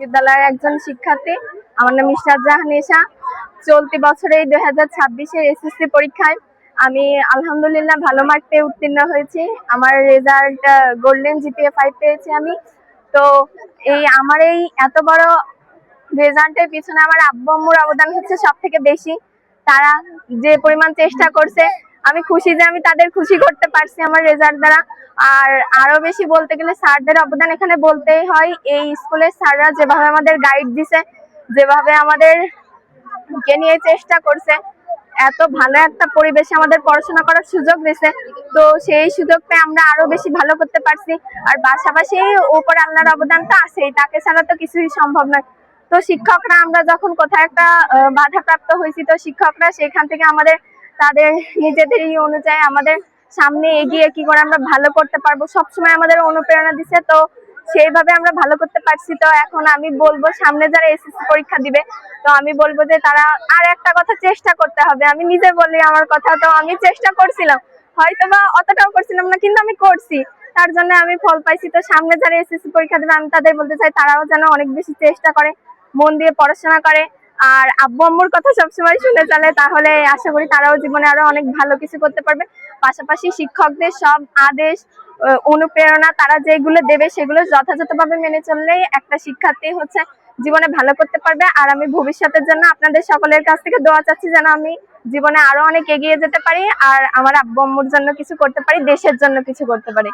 বিদ্যালয়ের একজন শিক্ষার্থী। আমার নাম ইশরাত জাহান এশা। চলতি বছরে 2026-এর এসএসসি পরীক্ষায় আমি আলহামদুলিল্লাহ ভালো মার্ক পেয়ে উত্তীর্ণ হয়েছি। আমার রেজাল্ট গোল্ডেন জিপিএ 5 পেয়েছি আমি। তো আমার এই এত বড় রেজাল্টের পিছনে আমার আব্বু আম্মুর অবদান হচ্ছে সব থেকে বেশি। তারা যে পরিমাণ চেষ্টা করছে, আমি খুশি যে আমি তাদের খুশি করতে পারছি আমার রেজাল্ট দ্বারা। আর আরো বেশি বলতে গেলে স্যারদের অবদান এখানে বলতেই হয়। এই স্কুলের স্যাররা যেভাবে আমাদের গাইড দিছে, যেভাবে আমাদের কে নিয়ে চেষ্টা করছে, এত ভালো একটা পরিবেশে আমাদের পড়াশোনা করার সুযোগ দিছে। তো সেই সুযোগ পেয়ে আমরা আরো বেশি ভালো করতে পারছি। আর পাশাপাশি উপর আল্লাহর অবদান তো আছেই, তাকে ছাড়া তো কিছুই সম্ভব নয়। তো শিক্ষকরা আমরা যখন কোথাও একটা বাধাপ্রাপ্ত হয়েছি, তো শিক্ষকরা সেখান থেকে আমাদের তাদের নিজেদের অনুযায়ী আমাদের সামনে এগিয়ে কি করে আমরা ভালো করতে পারবো সবসময় আমাদের অনুপ্রেরণা দিচ্ছে। তো সেইভাবে আমরা ভালো করতে পারছি। তো এখন আমি বলবো সামনে যারা এসএসসি পরীক্ষা দিবে, তো আমি বলবো যে তারা আর একটা কথা চেষ্টা করতে হবে। আমি নিজে বলি আমার কথা, তো আমি চেষ্টা করছিলাম, হয়তো বা অতটাও করছিলাম না, কিন্তু আমি করছি, তার জন্য আমি ফল পাইছি। তো সামনে যারা এসএসসি পরীক্ষা দেবে আমি তাদের বলতে চাই তারাও যেন অনেক বেশি চেষ্টা করে, মন দিয়ে পড়াশোনা করে, আর আব্বু আম্মুর কথা সবসময় শুনে চলে। তাহলে আশা করি তারাও জীবনে আরো অনেক ভালো কিছু করতে পারবে। পাশাপাশি শিক্ষকদের সব আদেশ অনুপ্রেরণা তারা যেগুলো দেবে সেগুলো যথাযথভাবে মেনে চললেই একটা শিক্ষার্থী হচ্ছে জীবনে ভালো করতে পারবে। আর আমি ভবিষ্যতের জন্য আপনাদের সকলের কাছ থেকে দোয়া চাচ্ছি যেন আমি জীবনে আরো অনেক এগিয়ে যেতে পারি, আর আমার আব্বু আম্মুর জন্য কিছু করতে পারি, দেশের জন্য কিছু করতে পারি।